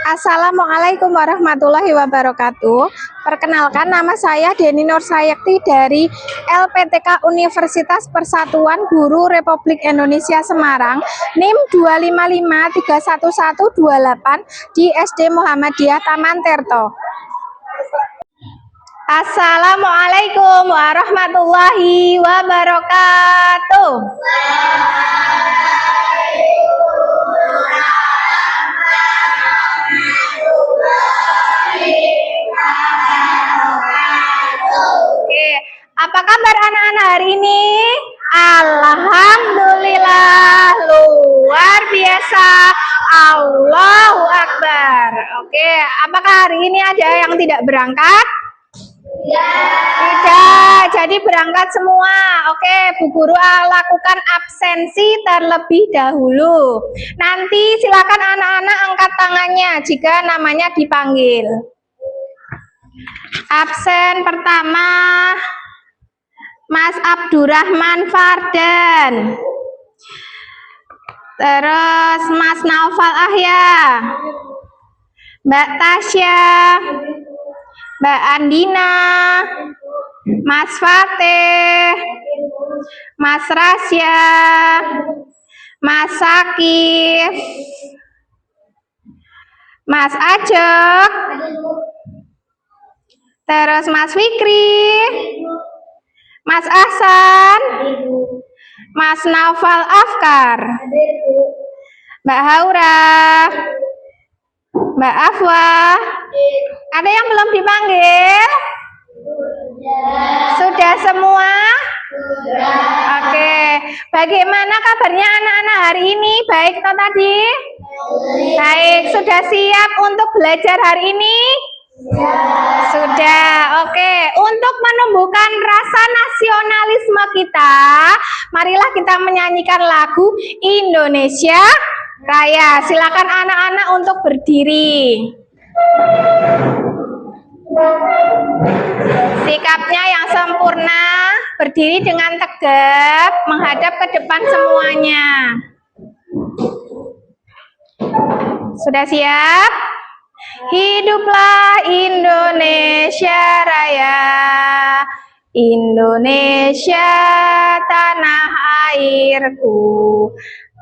Assalamualaikum warahmatullahi wabarakatuh. Perkenalkan, nama saya Deni Nur Sayekti dari LPTK Universitas Persatuan Guru Republik Indonesia Semarang, NIM 255311128 di SD Muhammadiyah Taman Tirto. Assalamualaikum warahmatullahi wabarakatuh. Oke, apa kabar anak-anak hari ini? Alhamdulillah, luar biasa. Allahu Akbar. Oke, apakah hari ini ada yang tidak berangkat? Tidak, jadi berangkat semua. Oke, Bu Guru lakukan absensi terlebih dahulu. Nanti silakan anak-anak angkat tangannya jika namanya dipanggil. Absen pertama, Mas Abdurrahman Fardan. Terus Mas Naufal Ahya, Mbak Tasya, Mbak Andina, Mas Fateh, Mas Rasya, Mas Sakif, Mas Ajok, terus Mas Fikri, Mas Ahsan, Mas Naufal Afkar, Mbak Haura, Mbak Afwa. Ada yang belum dipanggil? Sudah semua? Oke. Bagaimana kabarnya anak-anak hari ini? Baik toh tadi? Baik. Sudah siap untuk belajar hari ini? Sudah. Oke. Untuk menumbuhkan rasa nasionalisme kita, marilah kita menyanyikan lagu Indonesia Raya. Silakan anak-anak untuk berdiri. Sikapnya yang sempurna, berdiri dengan tegap, menghadap ke depan semuanya. Sudah siap? Hiduplah Indonesia Raya, Indonesia tanah airku,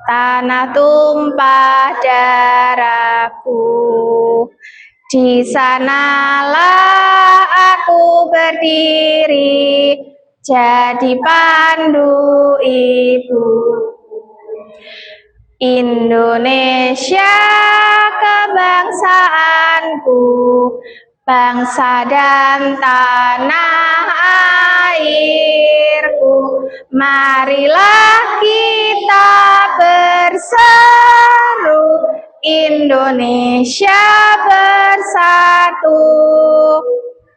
tanah tumpah darahku. Di sanalah aku berdiri, jadi pandu ibu. Indonesia kebangsaanku, bangsa dan tanah airku. Marilah kita berseru, Indonesia bersatu.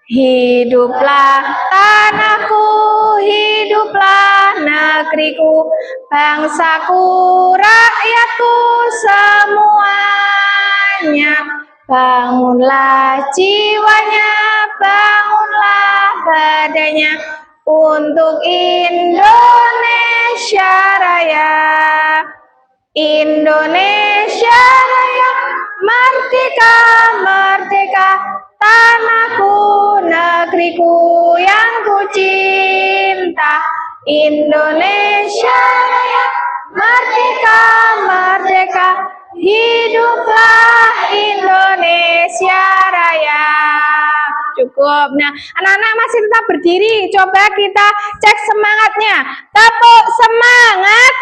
Hiduplah tanahku, hiduplah negeriku, bangsaku, rakyatku semuanya. Bangunlah jiwanya, bangunlah badannya untuk Indonesia Raya. Indonesia Raya, merdeka, merdeka, tanahku, negeriku yang ku cinta. Indonesia Raya, merdeka, merdeka, hiduplah Indonesia Raya. Cukup. Nah, anak-anak masih tetap berdiri. Coba kita cek semangatnya. Tepuk semangat.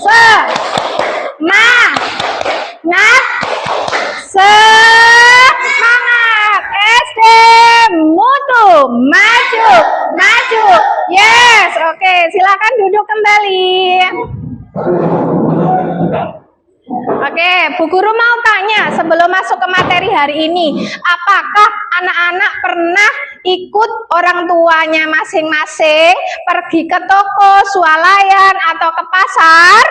Semangat. SD Mutu, maju, maju. Yes, oke. Silakan duduk kembali. Oke, Bu Guru mau tanya sebelum masuk ke materi hari ini, apakah anak-anak pernah ikut orang tuanya masing-masing pergi ke toko, swalayan, atau ke pasar?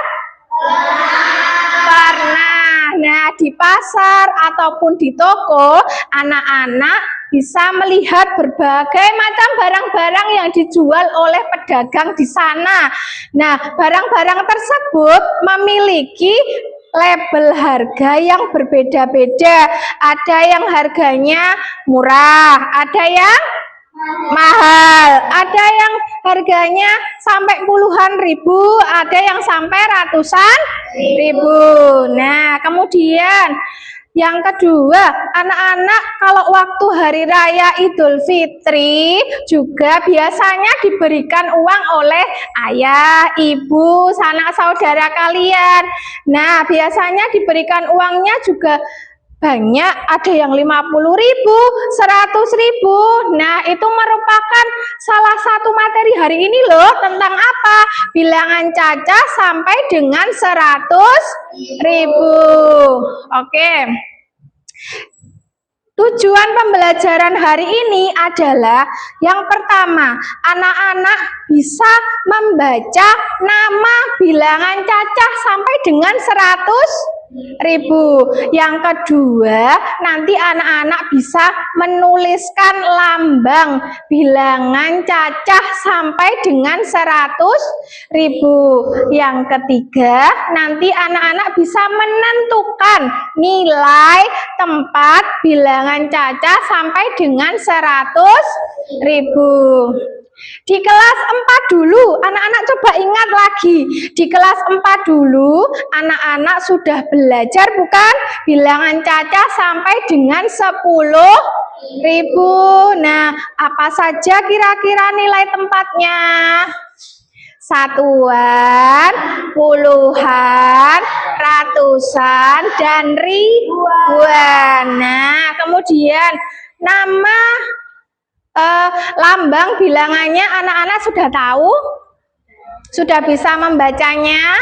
Pernah. Nah, di pasar ataupun di toko, anak-anak bisa melihat berbagai macam barang-barang yang dijual oleh pedagang di sana. Nah, barang-barang tersebut memiliki label harga yang berbeda-beda. Ada yang harganya murah, ada yang mahal, ada yang harganya sampai puluhan ribu, ada yang sampai ratusan ribu. Nah, kemudian yang kedua, anak-anak kalau waktu hari raya Idul Fitri juga biasanya diberikan uang oleh ayah, ibu, sanak saudara kalian. Nah, biasanya diberikan uangnya juga banyak, ada yang 50.000, 100.000. Nah, itu merupakan salah satu materi hari ini loh, tentang apa? Bilangan cacah sampai dengan 100.000. Oke. Tujuan pembelajaran hari ini adalah yang pertama, anak-anak bisa membaca nama bilangan cacah sampai dengan 100.000. Yang kedua, nanti anak-anak bisa menuliskan lambang bilangan cacah sampai dengan 100.000. Yang ketiga, nanti anak-anak bisa menentukan nilai tempat bilangan cacah sampai dengan 100.000. Di kelas 4 dulu, anak-anak coba ingat lagi. Di kelas 4 dulu, anak-anak sudah belajar bukan? Bilangan cacah sampai dengan 10.000. Nah, apa saja kira-kira nilai tempatnya? Satuan, puluhan, ratusan, dan ribuan. Nah, kemudian nama lambang bilangannya anak-anak sudah tahu? Sudah bisa membacanya?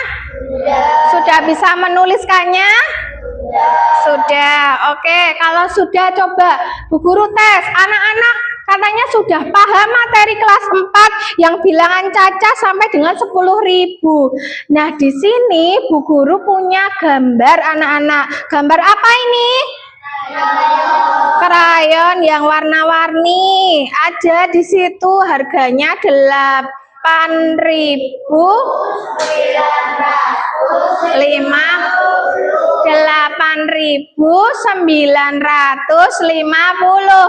Sudah bisa menuliskannya? Sudah. Oke, kalau sudah coba Bu Guru tes. Anak-anak katanya sudah paham materi kelas 4 yang bilangan cacah sampai dengan 10.000. Nah, di sini Bu Guru punya gambar anak-anak. Gambar apa ini? Krayon yang warna-warni. Ada di situ harganya 8.950.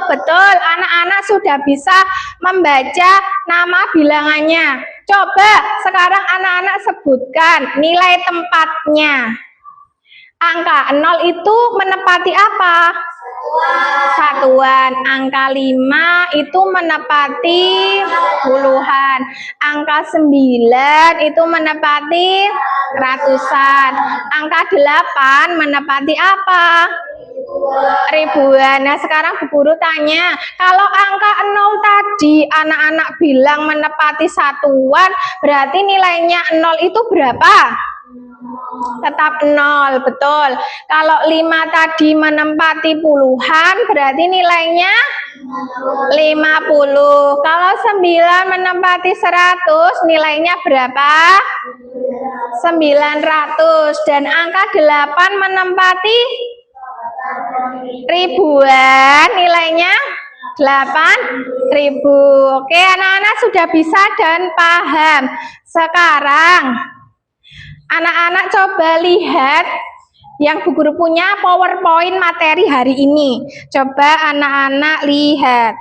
Betul, anak-anak sudah bisa membaca nama bilangannya. Coba sekarang anak-anak sebutkan nilai tempatnya. Angka 0 itu menepati apa? Satuan. Angka 5 itu menepati puluhan. Angka 9 itu menepati ratusan. Angka 8 menepati apa? Ribuan. Nah, sekarang Bu Guru tanya, kalau angka 0 tadi anak-anak bilang menepati satuan, berarti nilainya 0 itu berapa? Tetap 0, betul. Kalau 5 tadi menempati puluhan, berarti nilainya 50. Kalau 9 menempati 100, nilainya berapa? 900. Dan angka 8 menempati ribuan, nilainya 8.000. Oke, anak-anak sudah bisa dan paham. Sekarang anak-anak coba lihat yang Bu Guru punya PowerPoint materi hari ini. Coba anak-anak lihat.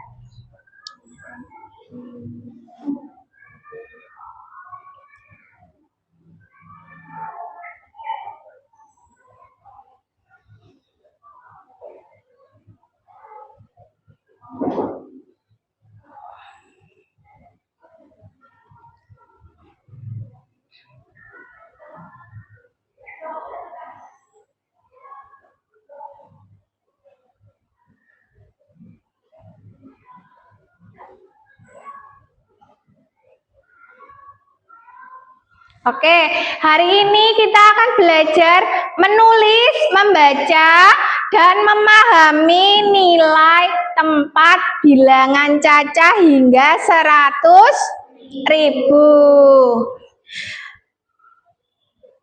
Oke, hari ini kita akan belajar menulis, membaca, dan memahami nilai tempat bilangan cacah hingga 100.000.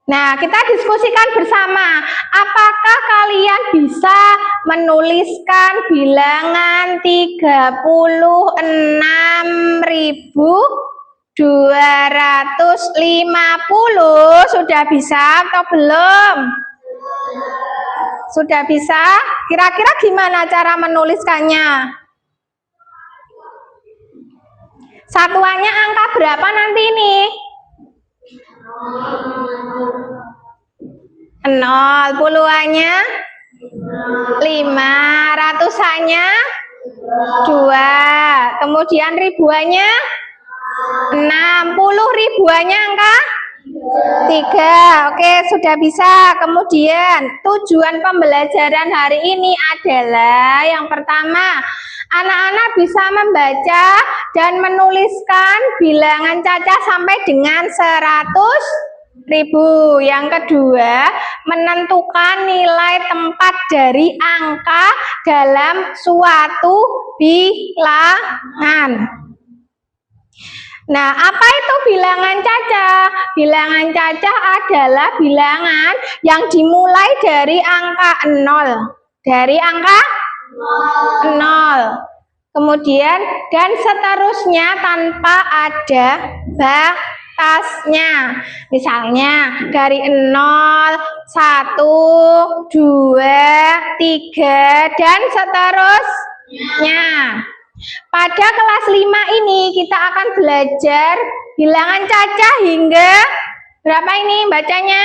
Nah, kita diskusikan bersama, apakah kalian bisa menuliskan bilangan 36.250? Sudah bisa atau belum? Sudah bisa? Kira-kira gimana cara menuliskannya? Satuannya angka berapa nanti ini? 0. Puluhannya 5. Ratusannya 2. Kemudian ribuannya 6. Puluh ribuannya angka 3. Oke, sudah bisa. Kemudian tujuan pembelajaran hari ini adalah yang pertama, anak-anak bisa membaca dan menuliskan bilangan cacah sampai dengan 100.000. Yang kedua, menentukan nilai tempat dari angka dalam suatu bilangan. Nah, apa itu bilangan cacah? Bilangan cacah adalah bilangan yang dimulai dari angka 0. Dari angka 0. Kemudian dan seterusnya tanpa ada batasnya. Misalnya dari 0, 1, 2, 3 dan seterusnya. Pada kelas 5 ini kita akan belajar bilangan cacah hingga berapa ini bacanya?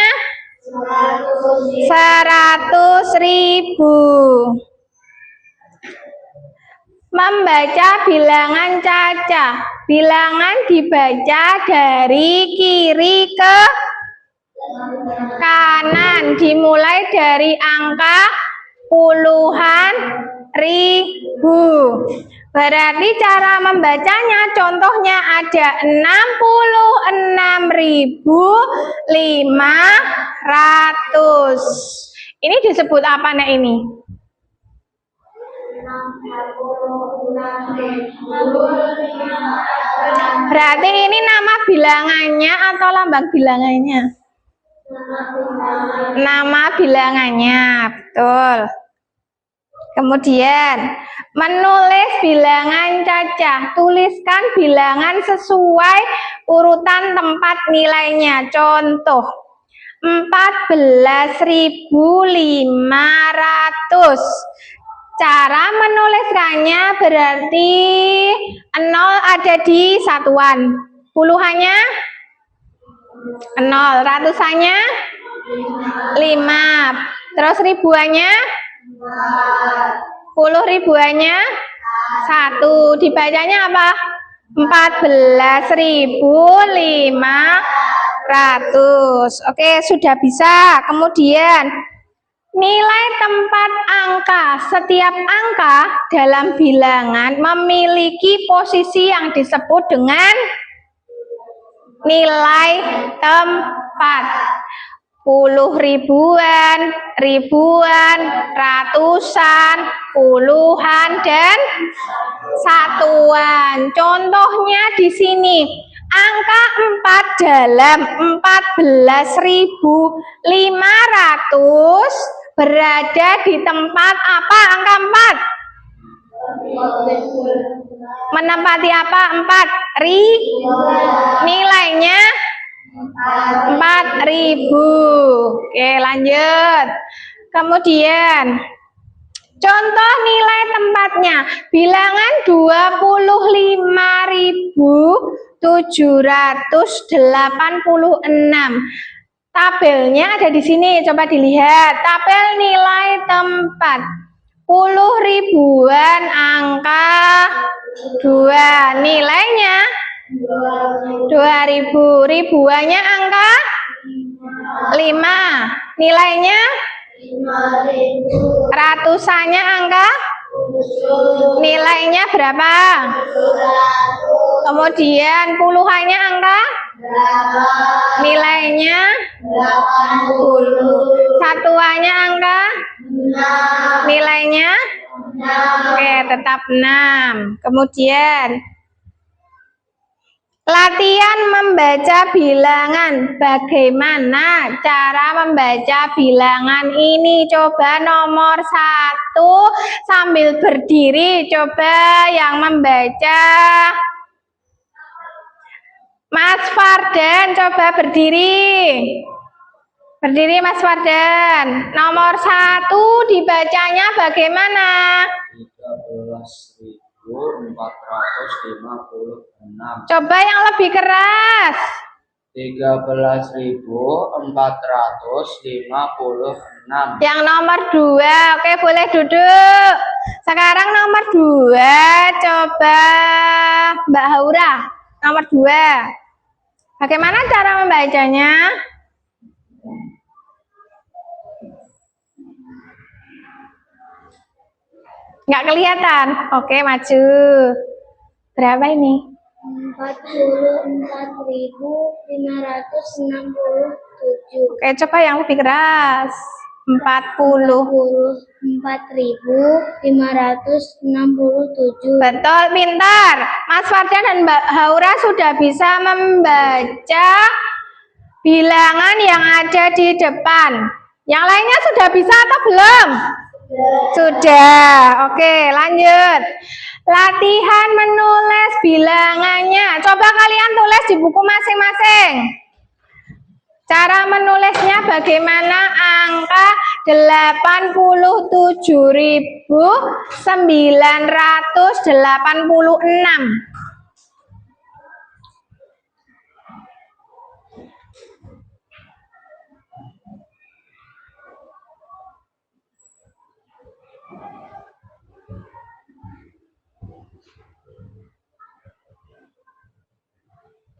100.000. Membaca bilangan cacah. Bilangan dibaca dari kiri ke kanan, dimulai dari angka puluhan ribu. Berarti cara membacanya contohnya ada 66.500. Ini disebut apa nak ini? Berarti ini nama bilangannya atau lambang bilangannya? Nama bilangannya, betul. Kemudian menulis bilangan cacah, tuliskan bilangan sesuai urutan tempat nilainya. Contoh 14.500. Cara menuliskannya berarti 0 ada di satuan, puluhannya 0, ratusannya 5, terus ribuannya 10 ribuannya 1, dibacanya apa? 14.500. Oke, sudah bisa. Kemudian nilai tempat angka. Setiap angka dalam bilangan memiliki posisi yang disebut dengan nilai tempat. Puluh ribuan, ribuan, ratusan, puluhan, dan satuan. Contohnya di sini, angka 4 dalam 14.500 berada di tempat apa? Angka 4 menempati apa? 4 nilainya 4.000. Oke, lanjut. Kemudian contoh nilai tempatnya, bilangan 25.786. Tabelnya ada di sini, coba dilihat. Tabel nilai tempat. Puluh ribuan angka 2, nilainya 2.000, ribuannya angka 5, nilainya 5.000, ratusannya angka nilainya berapa? Kemudian puluhannya angka nilainya 80, satuannya angka nilainya oke, tetap 6. Kemudian latihan membaca bilangan. Bagaimana cara membaca bilangan ini? Coba nomor 1 sambil berdiri. Coba yang membaca. Mas Fardan, coba berdiri. Berdiri Mas Wardan. Nomor 1 dibacanya bagaimana? 13.456. Coba yang lebih keras. 13.456. Yang nomor 2. Oke, boleh duduk. Sekarang nomor 2. Coba Mbak Haura. Nomor 2. Bagaimana cara membacanya? Nggak kelihatan. Oke, maju. Berapa ini? 44.567. Oke, coba yang lebih keras. 40. 44.567. Betul, pintar. Mas Fardan dan Mbak Haura sudah bisa membaca bilangan yang ada di depan. Yang lainnya sudah bisa atau belum? Sudah. Oke, lanjut. Latihan menulis bilangannya. Coba kalian tulis di buku masing-masing. Cara menulisnya bagaimana? Angka 87.986.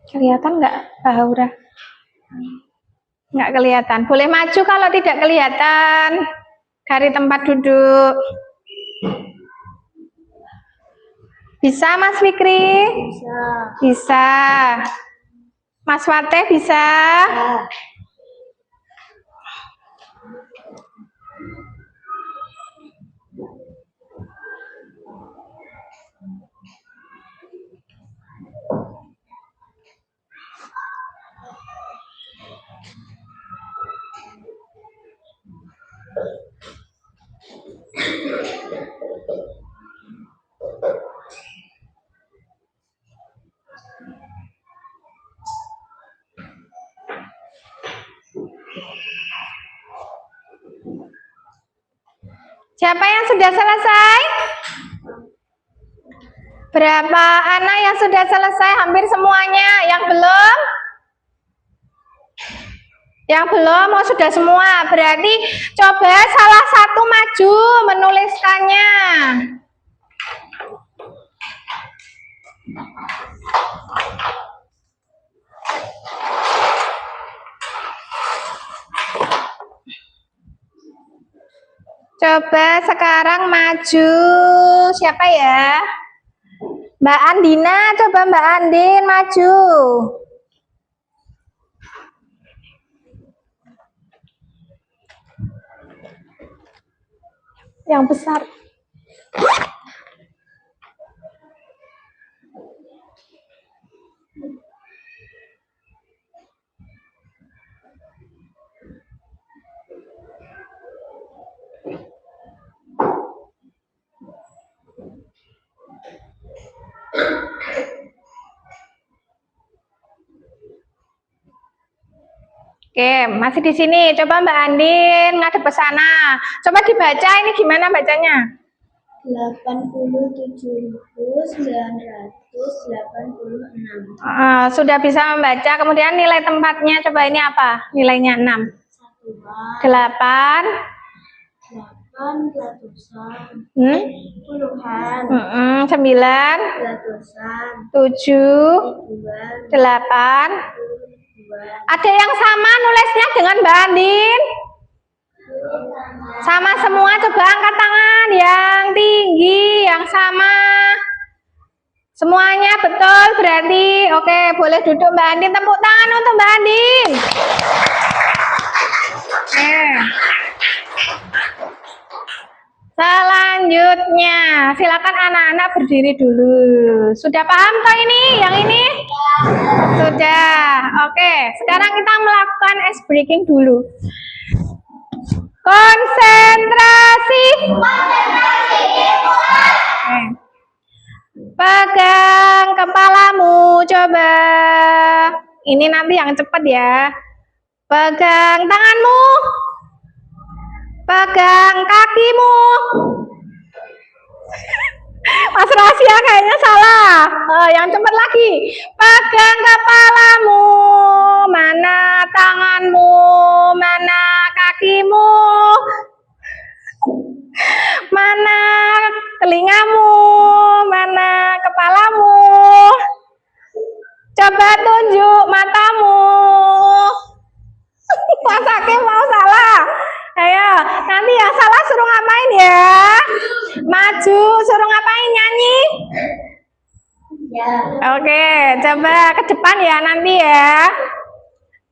Kelihatan nggak, Mbak Haura? Nggak kelihatan. Boleh maju kalau tidak kelihatan dari tempat duduk. Bisa, Mas Fikri? Bisa. Bisa. Mas Wate bisa? Siapa yang sudah selesai? Berapa anak yang sudah selesai? Hampir semuanya. Yang belum? Yang belum, oh sudah semua. Berarti coba salah satu maju menuliskannya. Coba sekarang maju. Siapa ya? Mbak Andina, coba Mbak Andin maju. Yang besar. Oke, masih di sini. Coba Mbak Andin ngadep ke sana. Coba dibaca ini gimana bacanya? 87.986. Sudah bisa membaca. Kemudian nilai tempatnya coba ini apa? Nilainya 6. 8. 8 ratusan. Puluhan. 9. Ratusan. 7. Ribuan. 8. Ribuan. Ada yang sama nulisnya dengan Mbak Andin? Sama semua, coba angkat tangan yang tinggi, yang sama. Semuanya betul berarti. Oke, boleh duduk Mbak Andin. Tepuk tangan untuk Mbak Andin. Selanjutnya, silakan anak-anak berdiri dulu. Sudah paham toh ini? Yang ini? Sudah. Oke, sekarang kita melakukan ice breaking dulu. Konsentrasi. Pegang kepalamu, coba. Ini nanti yang cepat ya. Pegang tanganmu. Pegang kakimu. Mas Rahasia kayaknya salah. Yang cepat lagi. Pegang kepalamu. Mana tanganmu? Mana kakimu? Mana telingamu? Mana kepalamu? Coba tunjuk matamu. Mas Hakim mau salah. Ayo, nanti yang salah suruh ngapain ya? Maju, suruh ngapain, nyanyi? Ya. Oke, coba ke depan ya nanti ya.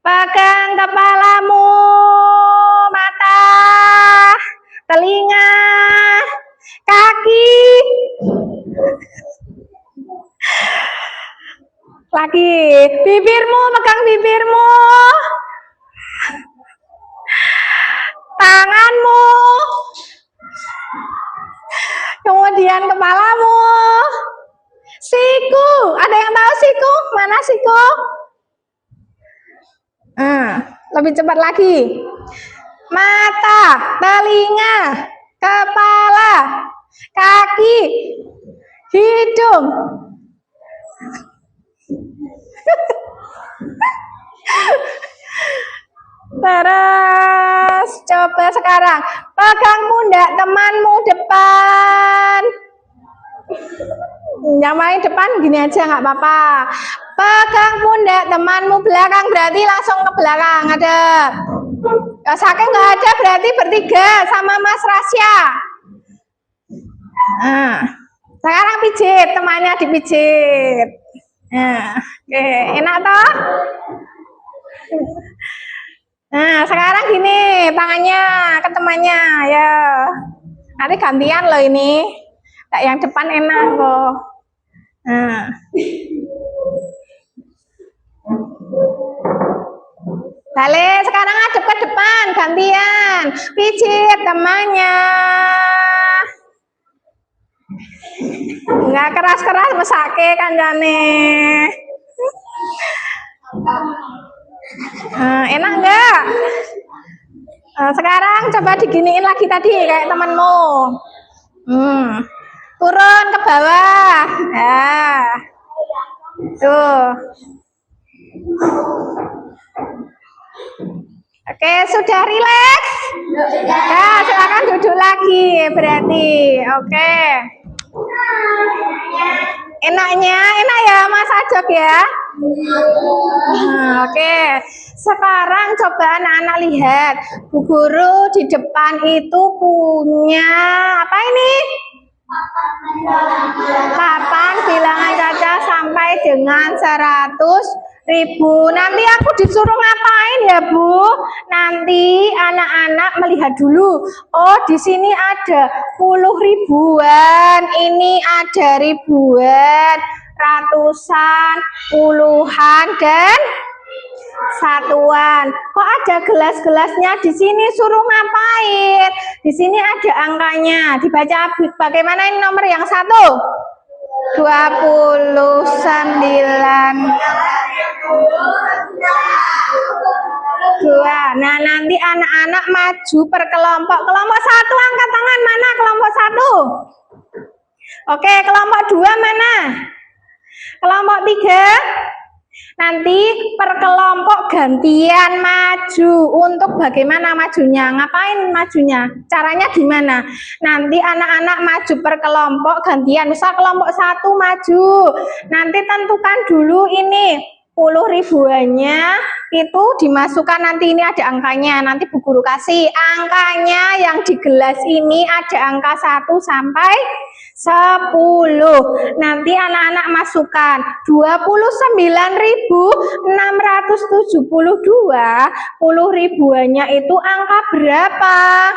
Pegang kepalamu, mata, telinga, kaki. Lagi, bibirmu, pegang bibirmu. Tanganmu. Kemudian kepalamu. Siku, ada yang tahu siku? Mana siku? Lebih cepat lagi. Mata, telinga, kepala, kaki, hidung. Terus coba sekarang pegang pundak temanmu depan. Yang main depan gini aja nggak apa-apa. Pegang pundak temanmu belakang, berarti langsung ke belakang. Ada Saking nggak ada, berarti bertiga sama Mas Rasya. Nah, sekarang pijit, temannya dipijit. Nah, oke, enak toh? Nah, sekarang gini, tangannya ke temannya, ya. Nanti gantian loh ini. Tak yang depan enak kok. Nah. Balik, sekarang adep ke depan, gantian. Pijit temannya. Enggak keras-keras mesake kancane. Enak enggak? Sekarang coba diginiin lagi tadi kayak temanmu. Turun ke bawah. Ya. Tuh. Oke, sudah rileks? Nah, silakan duduk lagi berarti. Oke. Enaknya, enak ya Mas Ajok ya? Oke. Sekarang coba anak-anak lihat. Bu Guru di depan itu punya apa ini? Papan bilangan caca sampai dengan 100.000. Nanti aku disuruh ngapain ya Bu? Nanti anak-anak melihat dulu. Oh, di sini ada puluh ribuan, ini ada ribuan, ratusan, puluhan, dan satuan. Kok ada gelas-gelasnya di sini? Suruh ngapain? Di sini ada angkanya. Dibaca bagaimana ini nomor yang satu? 29. Nah, nanti anak-anak maju per kelompok. Kelompok satu angkat tangan, mana kelompok satu? Oke, kelompok dua mana? Kelompok tiga? Nanti per kelompok gantian maju. Untuk bagaimana majunya? Ngapain majunya? Caranya gimana? Nanti anak-anak maju per kelompok gantian. Misal kelompok satu maju. Nanti tentukan dulu ini 10 ribuannya itu dimasukkan, nanti ini ada angkanya, nanti Bu Guru kasih angkanya yang di gelas ini ada angka 1 sampai 10. Nanti anak-anak masukkan 29.672, 10 ribuannya itu angka berapa?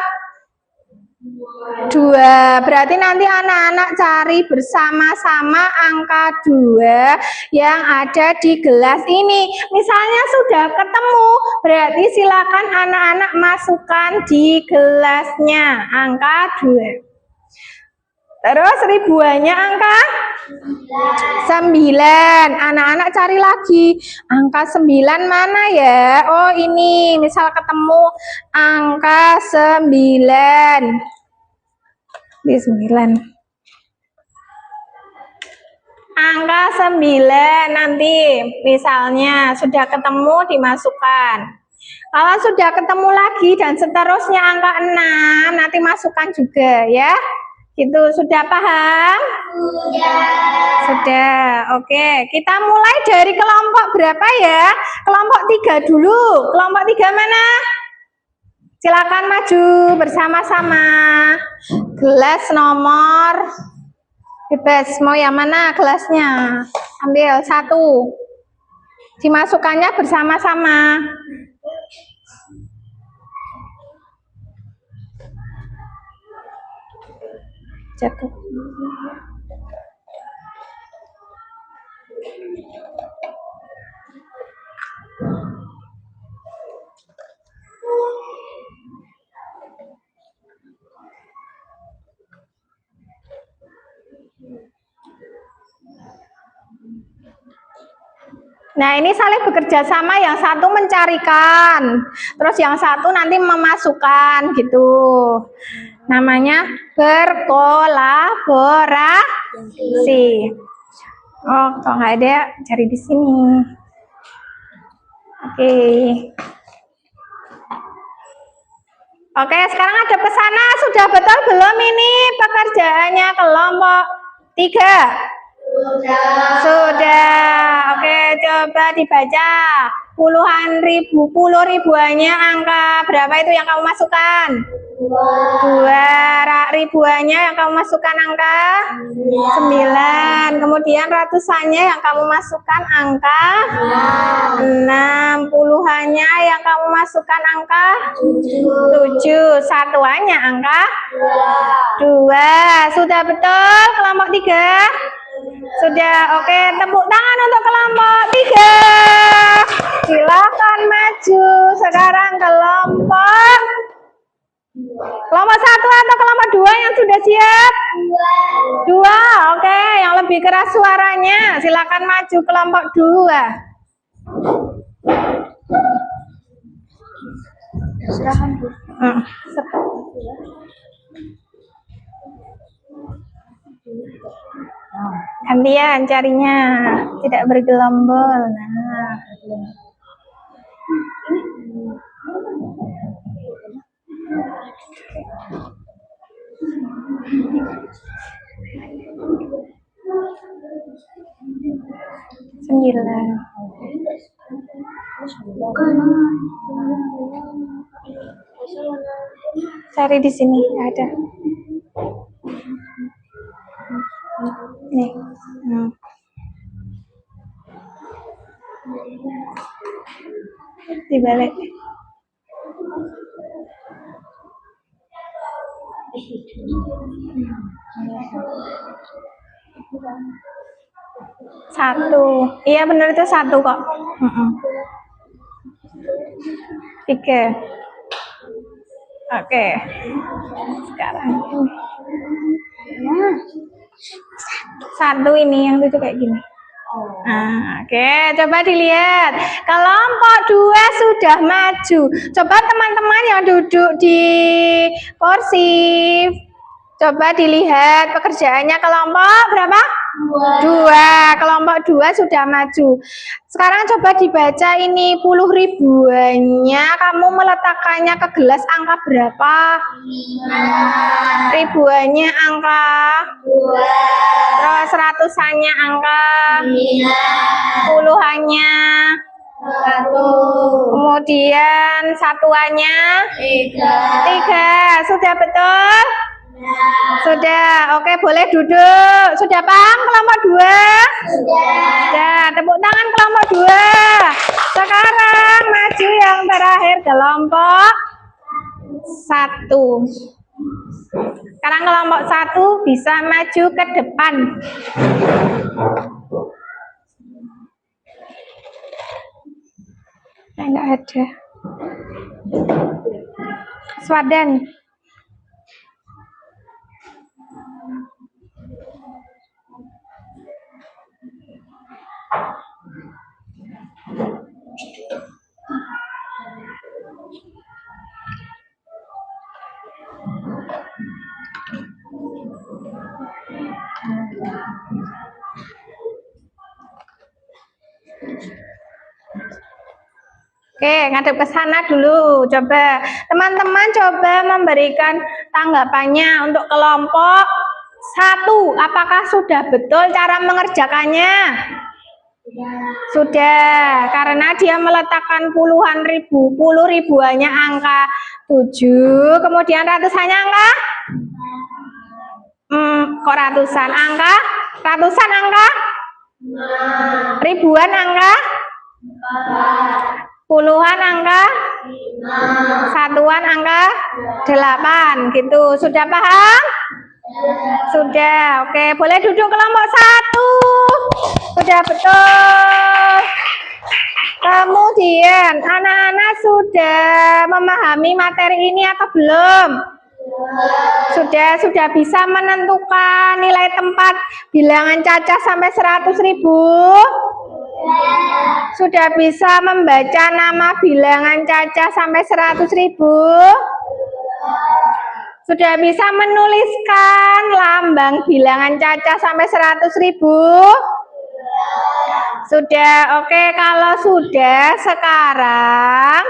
2. Berarti nanti anak-anak cari bersama-sama angka 2 yang ada di gelas ini. Misalnya sudah ketemu, berarti silakan anak-anak masukkan di gelasnya angka 2. Terus ribuannya angka 9. Anak-anak cari lagi. Angka 9 mana ya? Oh, ini. Misal ketemu angka 9. Di 9. Angka 9 nanti misalnya sudah ketemu dimasukkan. Kalau sudah ketemu lagi dan seterusnya angka 6 nanti masukkan juga ya. Gitu, sudah paham? Sudah. Oke, kita mulai dari kelompok berapa ya? Kelompok 3 dulu. Kelompok 3 mana? Silakan maju bersama-sama. Gelas nomor bebas, mau yang mana gelasnya? Ambil 1. Dimasukkannya bersama-sama. Jatuh. Nah, ini saling bekerja sama, yang satu mencarikan, terus yang satu nanti memasukkan gitu. Namanya berkolaborasi. Oh, kalau nggak ada, cari di sini. Oke. Oke, sekarang ada pesana. Sudah betul belum ini pekerjaannya kelompok 3? Sudah. Oke, coba dibaca. Puluhan ribu, 10 ribuannya angka berapa itu yang kamu masukkan? 2. Ribuannya yang kamu masukkan angka 9. Kemudian ratusannya yang kamu masukkan angka 6. Puluhannya yang kamu masukkan angka 7. Satuannya angka 2. Sudah betul kelompok 3? Sudah. Oke, tepuk tangan untuk kelompok 3. Silakan maju. Sekarang kelompok 1 atau kelompok 2 yang sudah siap? 2. Oke, yang lebih keras suaranya silakan maju kelompok 2. Gantian carinya, tidak bergelombol. Nah. Sembilan. Cari di sini ada. Nih. Dibalik. Satu. Iya benar itu 1 kok. 3. Oke. Sekarang satu ini yang lucu kayak gini. Nah, oke, coba dilihat. Kelompok 2 sudah maju. Coba teman-teman yang duduk di kursi, coba dilihat pekerjaannya kelompok berapa? 2. Kelompok 2 sudah maju. Sekarang coba dibaca ini 10 ribuannya. Kamu meletakkannya ke gelas angka berapa? 5. Ribuannya angka 2. Terus ratusannya angka 9. Puluhannya 1. Kemudian satuannya 3. Sudah betul? Sudah. Oke, boleh duduk. Sudah paham kelompok 2? Sudah. Tepuk tangan kelompok 2. Sekarang maju yang terakhir kelompok 1. Sekarang kelompok 1 bisa maju ke depan. Enggak ada. Swadan. Oke, ngadep ke sana dulu. Coba teman-teman coba memberikan tanggapannya untuk kelompok 1. Apakah sudah betul cara mengerjakannya? Sudah, karena dia meletakkan puluhan ribu, puluh ribuannya angka 7, kemudian ratusannya angka? Kok ratusan angka? Ratusan angka? Ribuan angka? Puluhan angka? Satuan angka? 8, gitu. Sudah paham? Sudah, oke. Boleh duduk kelompok 1. Sudah betul. Kemudian, anak-anak sudah memahami materi ini atau belum? Sudah bisa menentukan nilai tempat bilangan cacah sampai 100.000? Sudah bisa membaca nama bilangan cacah sampai 100.000? Sudah bisa menuliskan lambang bilangan cacah sampai 100.000? Sudah, oke. Kalau sudah, sekarang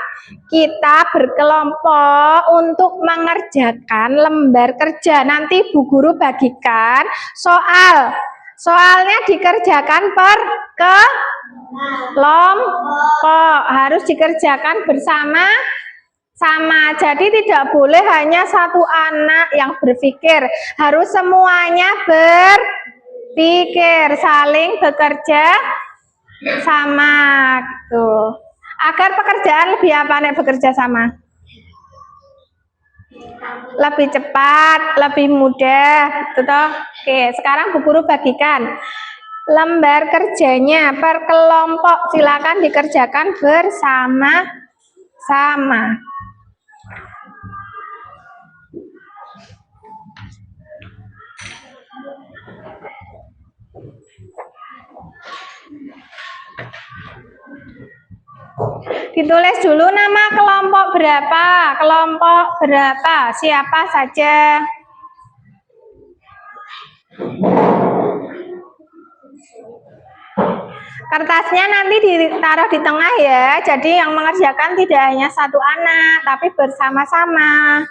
kita berkelompok untuk mengerjakan lembar kerja. Nanti Bu Guru bagikan soal. Soalnya dikerjakan per kelompok, harus dikerjakan bersama-sama. Jadi tidak boleh hanya satu anak yang berpikir, harus semuanya berpikir, saling bekerja sama gitu. Agar pekerjaan lebih apa nih bekerja sama? Lebih cepat, lebih mudah, gitu toh. Oke, sekarang Bu Guru bagikan lembar kerjanya per kelompok, silakan dikerjakan bersama-sama. Ditulis dulu nama kelompok berapa, siapa saja. Kertasnya nanti ditaruh di tengah ya, jadi yang mengerjakan tidak hanya satu anak, tapi bersama-sama.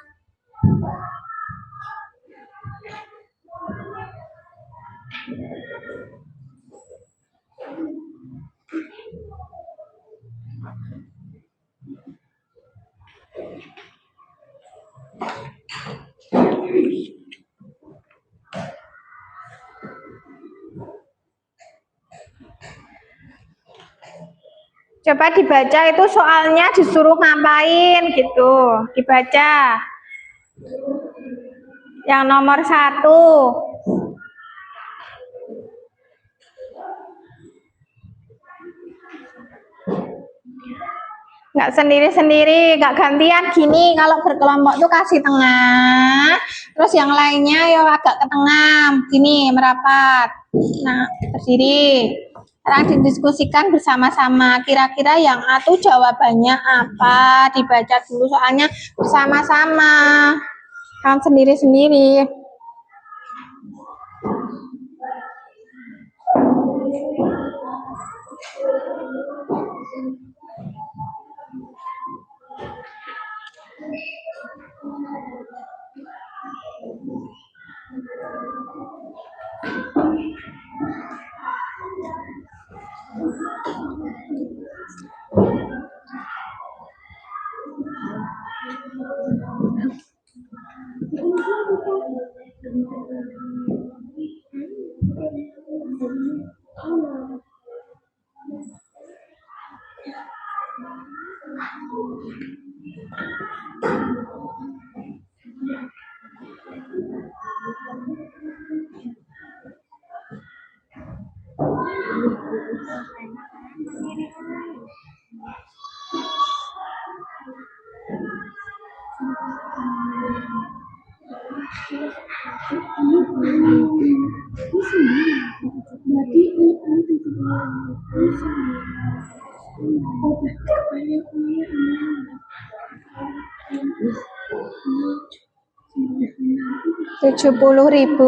Coba dibaca itu soalnya disuruh ngapain gitu, dibaca. Yang nomor 1. Nggak sendiri-sendiri, nggak gantian gini. Kalau berkelompok tuh kasih tengah, terus yang lainnya ya agak ke tengah, gini merapat. Nah, berdiri. Sekarang didiskusikan bersama-sama. Kira-kira yang A tuh jawabannya apa? Dibaca dulu soalnya bersama-sama. Kan sendiri-sendiri. Rp70.000.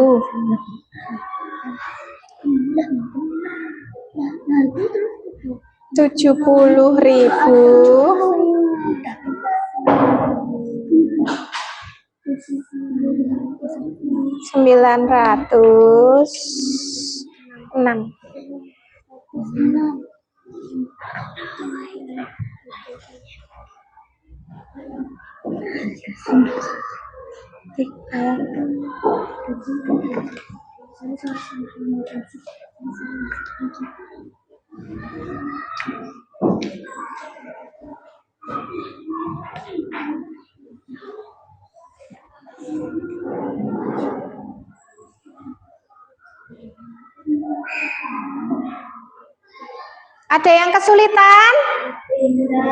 70.906. Ada yang kesulitan?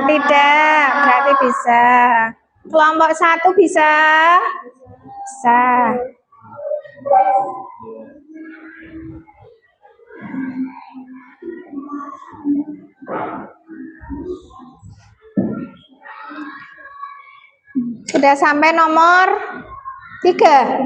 Tidak, berarti bisa. Kelompok 1 bisa? Bisa. Sudah sampai nomor 3.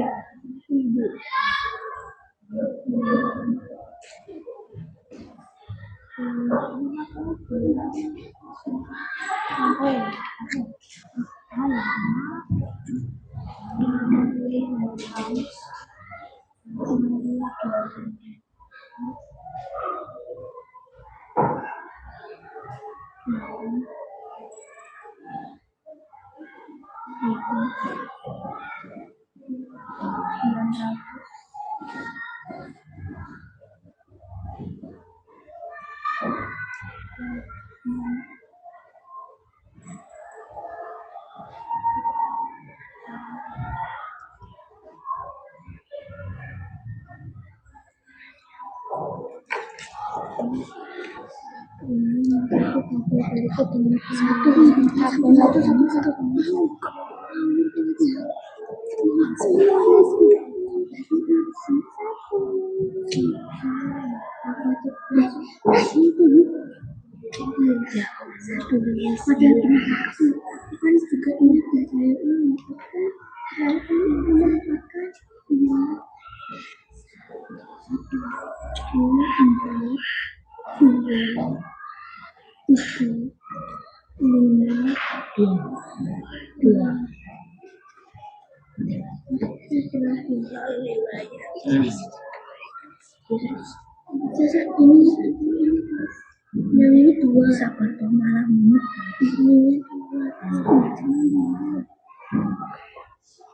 Yang ini 2 sabar dong malam ini.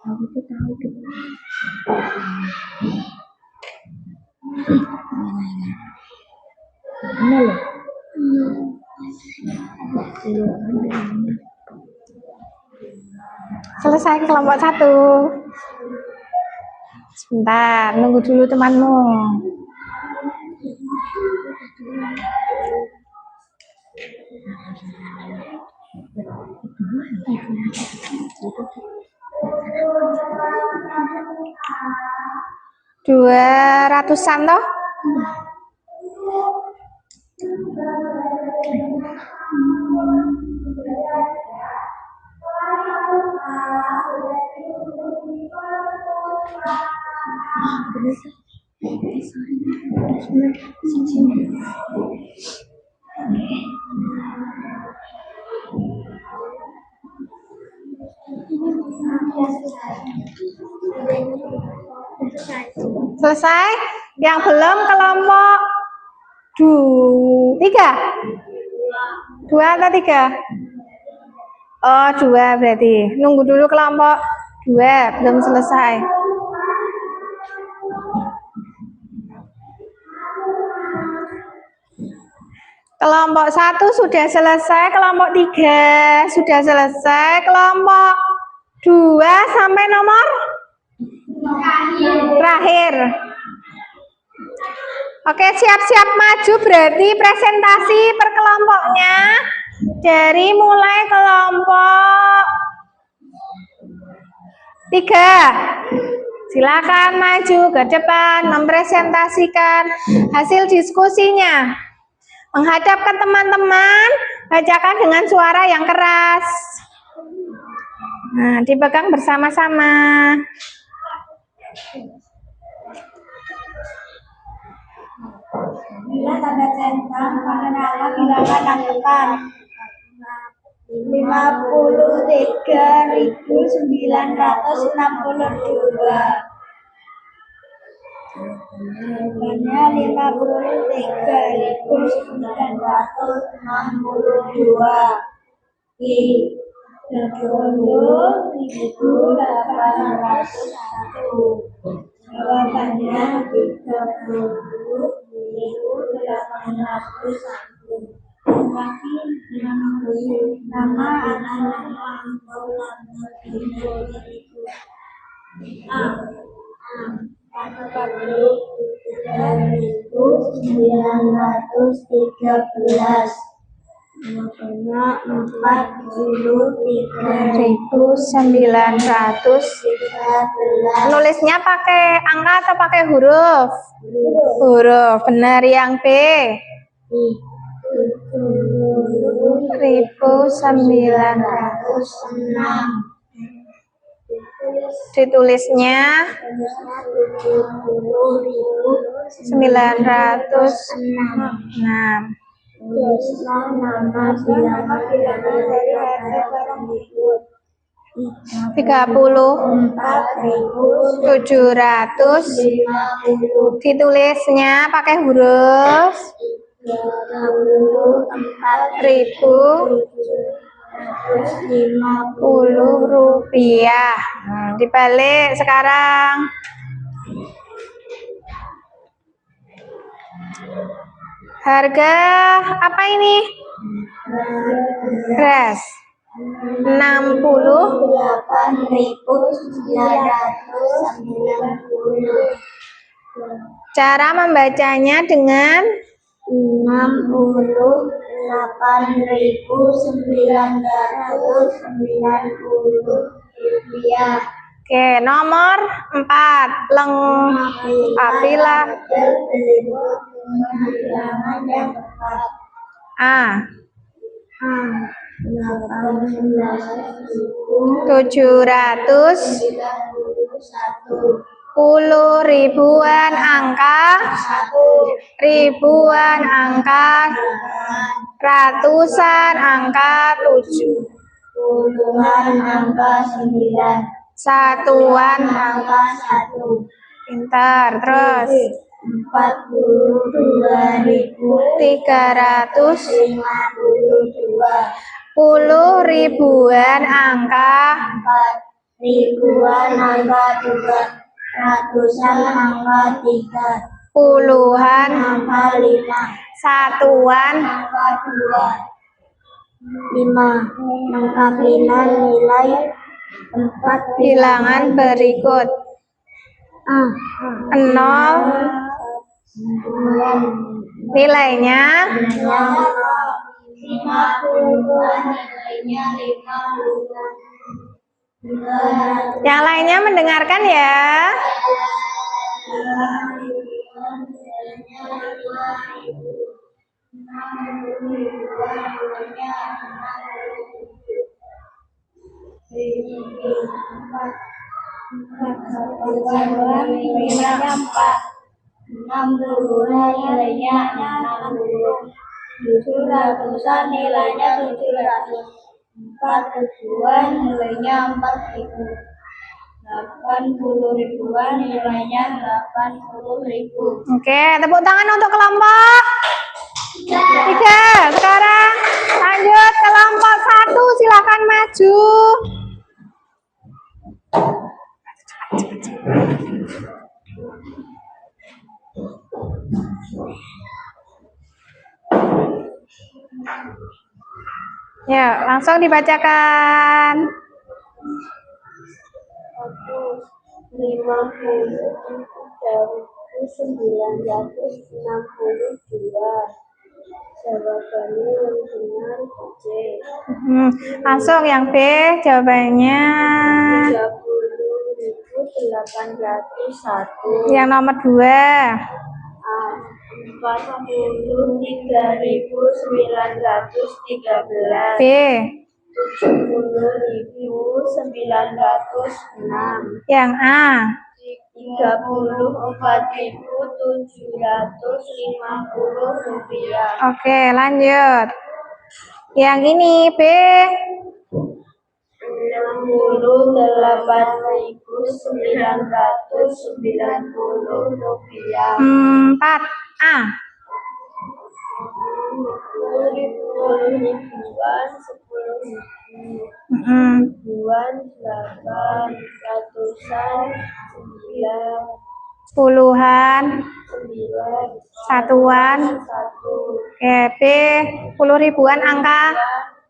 Aku tuh tahu tuh. Mana loh? Selesai kelompok 1. Sebentar, nunggu dulu temanmu. Dua ratusan toh? Selesai? Yang belum kelompok 3? 2 atau 3? Oh, 2 berarti. Nunggu dulu kelompok 2, belum selesai. Kelompok 1 sudah selesai, kelompok 3 sudah selesai, kelompok 2 sampai nomor terakhir. Oke, siap-siap maju berarti presentasi per kelompoknya. Dari mulai kelompok 3. Silakan maju ke depan mempresentasikan hasil diskusinya. Menghadap ke teman-teman, bacakan dengan suara yang keras. Nah, dipegang bersama-sama. Apabila tanda centang pada nama bilangan yang depan 53.962. Jawabannya 53.962 di 30.801. Jawabannya 30.801. Tapi nama anak-anak itu A. 43.913. Jawabannya 43.913. Nulisnya pakai angka atau pakai huruf? Huruf. Benar yang B. 1906. Ditulisnya 906. Nama bilangan dari harga barang berikut 30.750. Ditulisnya pakai huruf 30.750 rupiah. Dibalik sekarang. Harga apa ini? Beras. 68.990. Cara membacanya dengan 68.990 rupiah. Oke, nomor 4. Lengkapilah bilangan yang tepat. A. 700 puluh ribuan angka, ribuan angka, ratusan angka, Puluhan angka 9. satuan Angka 1. pintar. Terus 42.352. puluh ribuan angka, Ribuan angka 2. Ratusan angka 3. puluhan Angka 5. satuan Angka 2. 5. Lengkapilah nilai 4 bilangan berikut. 0 nilainya 50. yang lainnya mendengarkan ya. Nilainya 4. 60 nilainya 60. 700-an nilainya 700. 4 ribuan nilainya 4.000. 80 ribuan nilainya 80.000. Oke, tepuk tangan untuk kelompok 3. Sekarang lanjut kelompok 1, silakan maju. Ya, langsung dibacakan. 50.962. Jawabannya yang benar C. Langsung yang B jawabannya 30.801. yang nomor 2. 43.913. B 70.906. yang A. Rp34.750. Oke, lanjut. Yang ini B. 68.990 4 A. 10 ribuan, 10 ribuan, 8 ratusan, 9 Puluhan. 9 Satuan. 1 Oke, B. 10 ribuan angka.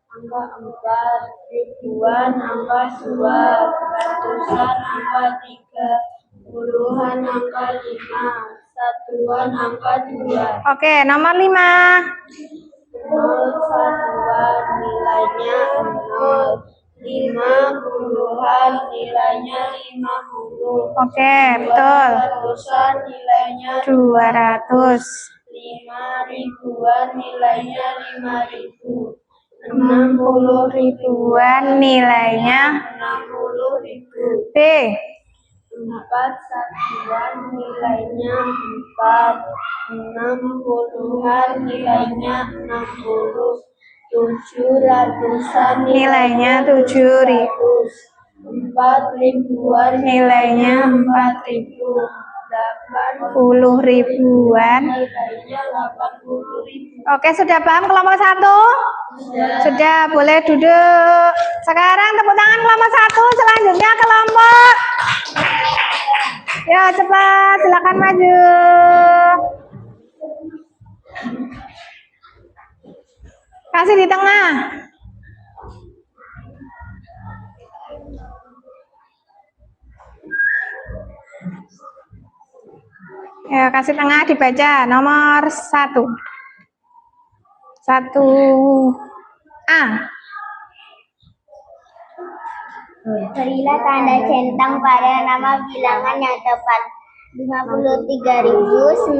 angka 4 ribuan, angka 2 ratusan, angka 3 puluhan, angka 5 satuan, angka 2 Oke, nomor 5. 0 satuan nilainya 0, 5 puluhan nilainya 50, Oke, 2 betul. ratusan nilainya 200. 5 ribuan nilainya 5.000, 60 ribuan nilainya 60.000, B. 4 satuan nilainya 4, 6 puluhan nilainya 60, 7 ratusan Nilainya 7.000. 4 ribuan Nilainya 4.000, 10 ribuan. nilainya 80.000. Oke, sudah paham kelompok 1? Sudah, boleh duduk. Sekarang tepuk tangan kelompok 1, selanjutnya kelompok. Ya, cepat, silakan maju. Kasih di tengah. Ya, kasih tengah dibaca nomor 1. 1 A. Berilah tanda centang pada nama bilangan yang tepat. 53.962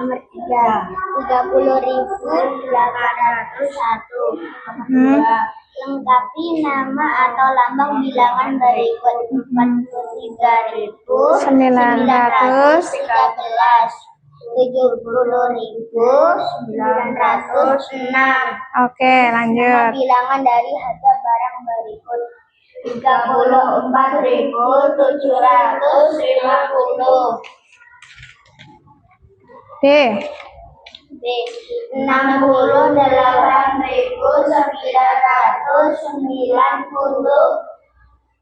nomor 3. 30.801. Lengkapi nama atau lambang bilangan berikut. 43.913, 70.906. Oke, lanjut. Bilangan dari harga barang berikut. 34.750. B. B. 68.994.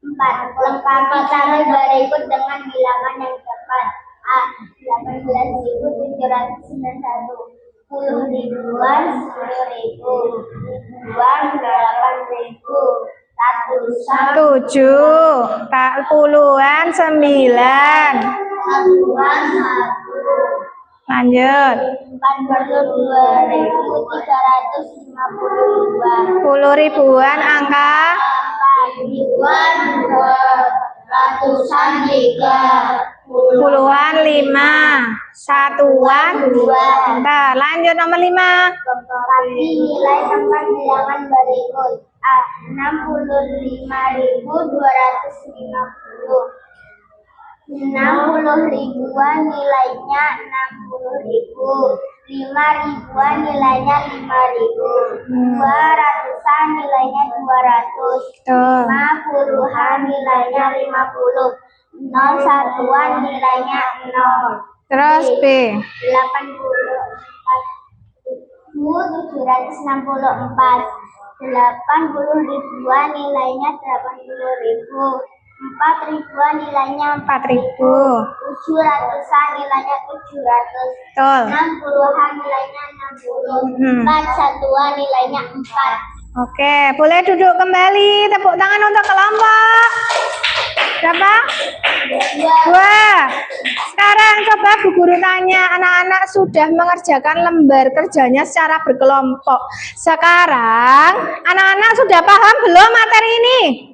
Lengkapi tanggal berikut dengan bilangan yang tepat. A. 18.791. 10 ribuan, 10 ribu. Ribuan, 8.000. Ratusan, 7. Tak puluhan 9. satuan, 1. Lanjut. 42.352. 10 ribuan angka. 4 ribuan, 2 ratusan, 3 Puluhan 5. Satuan 2. Bentar, lanjut nomor 5. Lengkapi nilai tempat bilangan berikut. A. 65.250. 60 ribuan nilainya 60.000. 5 ribuan nilainya 5.000. 2 ratusan nilainya 200. Betul. 5 puluhan nilainya 50. 0 satuan nilainya 0. Terus B. 84.764. 80 ribuan nilainya 80.000. 4 ribuan nilainya 4.000. 7 ratusan nilainya 700. Betul. 6 puluhan nilainya 60. 4 satuan nilainya 4. Oke, boleh duduk kembali. Tepuk tangan untuk kelompok. Berapa? 2. Sekarang coba Bu Guru tanya, anak-anak sudah mengerjakan lembar kerjanya secara berkelompok. Sekarang anak-anak sudah paham belum materi ini?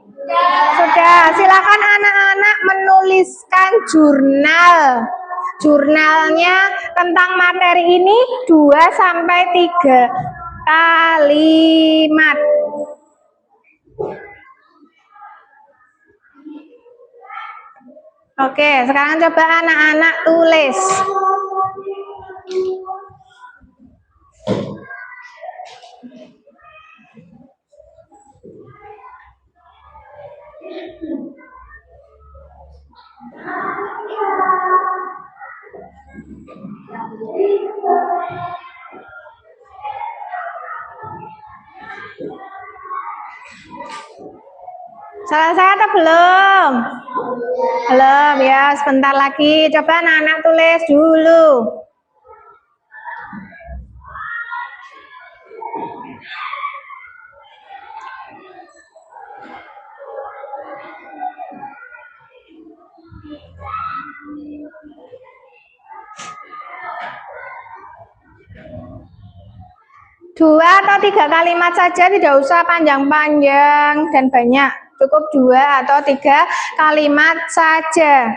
Sudah. Silakan anak-anak menuliskan jurnalnya tentang materi ini 2 sampai 3 kalimat. Oke, sekarang coba anak-anak tulis. Selesai atau belum? Belum ya, sebentar lagi. Coba anak-anak tulis dulu. Dua atau tiga kalimat saja, tidak usah panjang-panjang dan banyak. Cukup dua atau tiga kalimat saja.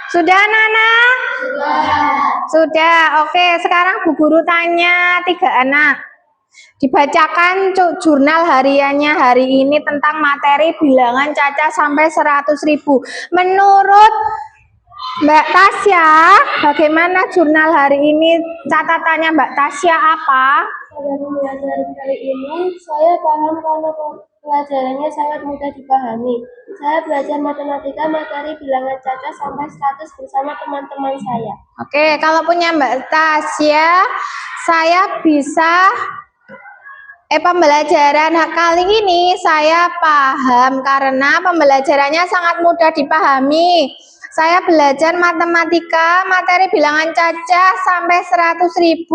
Sudah, anak-anak? Sudah. Oke, sekarang Bu Guru tanya 3 anak. Dibacakan jurnal hariannya hari ini tentang materi bilangan Caca sampai 100.000. Menurut Mbak Tasya, bagaimana jurnal hari ini? Catatannya Mbak Tasya apa? Pada pembelajaran kali ini, saya paham karena pelajarannya sangat mudah dipahami. Saya belajar matematika materi bilangan Caca sampai 100 bersama teman-teman saya. Oke, kalau punya Mbak Tasya, saya bisa pembelajaran kali ini saya paham karena pembelajarannya sangat mudah dipahami. Saya belajar matematika materi bilangan Caca sampai 100.000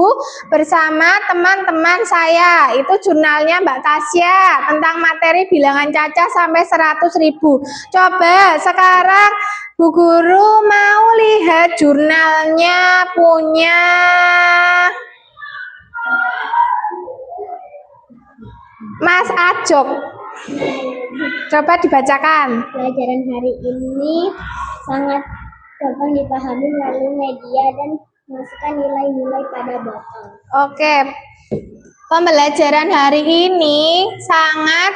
bersama teman-teman saya. Itu jurnalnya Mbak Tasya tentang materi bilangan Caca sampai 100.000. Coba sekarang Bu Guru mau lihat jurnalnya punya Mas Ajok. Coba dibacakan. Pelajaran hari ini sangat gampang dipahami melalui media dan masukkan nilai-nilai pada botol. Oke. Pembelajaran hari ini sangat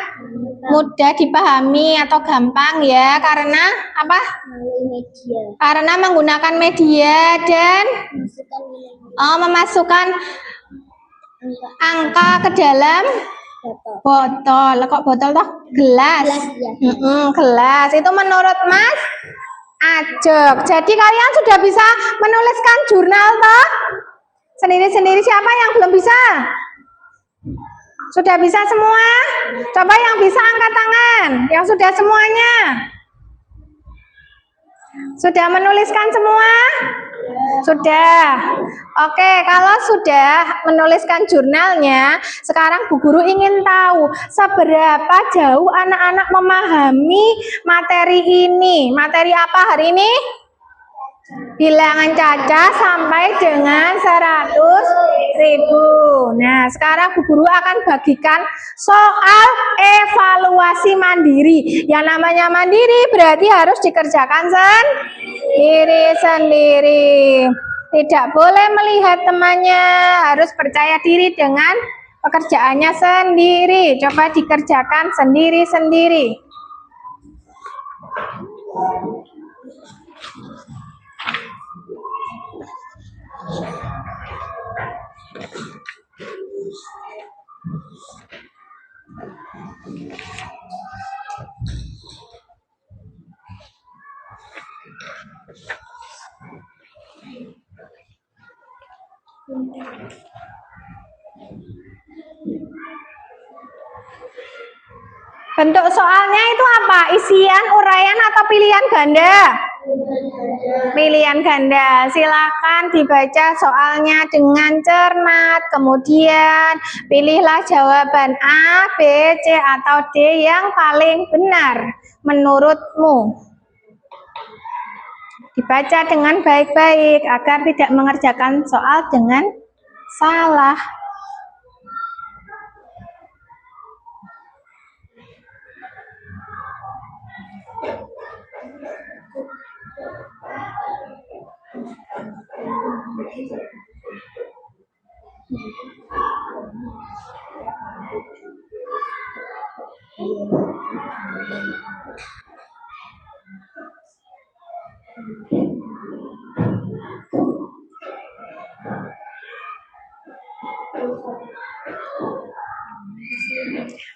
mudah dipahami atau gampang ya, karena apa? Melalui media. Karena menggunakan media dan Masukkan nilai-nilai memasukkan angka ke dalam botol. botol. Kok botol toh? Gelas. Gelas, ya. Gelas. Itu menurut Mas Ajok. Jadi kalian sudah bisa menuliskan jurnal toh? Sendiri-sendiri. Siapa yang belum bisa? Sudah bisa semua? Coba yang bisa angkat tangan. Yang sudah semuanya. Sudah menuliskan semua? Sudah. Oke, kalau sudah menuliskan jurnalnya, sekarang Bu Guru ingin tahu seberapa jauh anak-anak memahami materi ini. Materi apa hari ini? Bilangan Caca sampai dengan 100.000. Nah, sekarang Bu Guru akan bagikan soal evaluasi mandiri. Yang namanya mandiri berarti harus dikerjakan sendiri. Tidak boleh melihat temannya, harus percaya diri dengan pekerjaannya sendiri. Coba dikerjakan sendiri-sendiri. Bentuk soalnya itu apa? Isian, uraian, atau pilihan ganda? Pilihan ganda. Silakan dibaca soalnya dengan cermat. Kemudian pilihlah jawaban A, B, C, atau D yang paling benar menurutmu. Dibaca dengan baik-baik agar tidak mengerjakan soal dengan salah.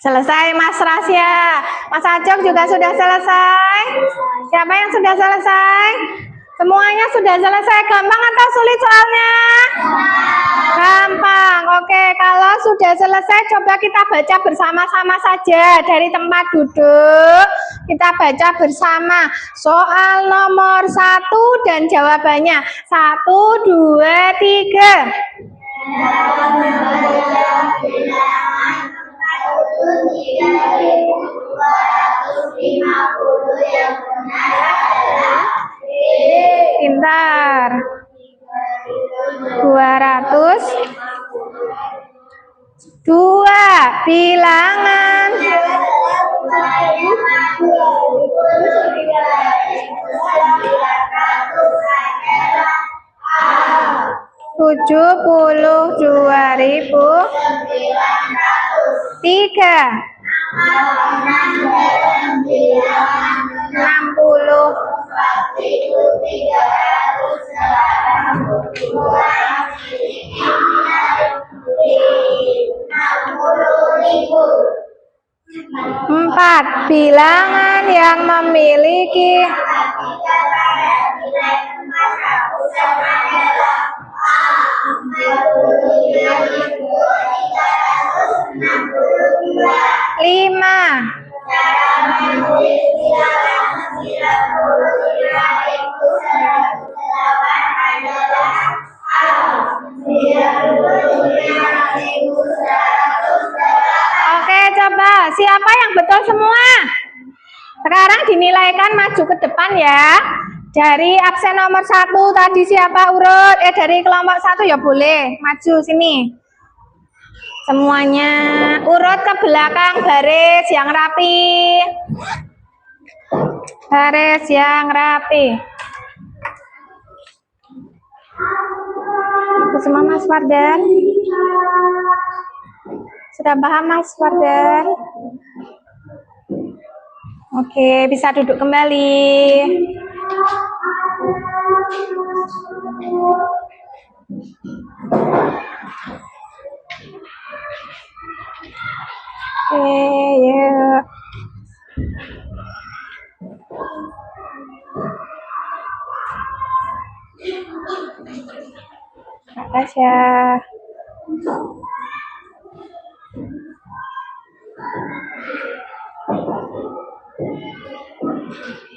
Selesai Mas Rasya. Mas Acok juga sudah selesai. Siapa yang sudah selesai? Semuanya sudah selesai. Gampang atau sulit soalnya? Gampang. Oke, kalau sudah selesai coba kita baca bersama-sama saja dari tempat duduk. Kita baca bersama soal nomor 1 dan jawabannya. 1, 2, 3. Pintar. 200. 2 bilangan. 72.000. 3. 60. 4 bilangan yang memiliki lima. 100. Oke, coba siapa yang betul semua? Sekarang dinilaikan maju ke depan ya. Dari absen nomor 1 tadi siapa urut? Dari kelompok 1 ya boleh maju sini. Semuanya urut ke belakang baris yang rapi. Baris yang rapi. Itu semua Mas Fardan. Sudah paham Mas Fardan? Oke, bisa duduk kembali. Yuk. Tasya.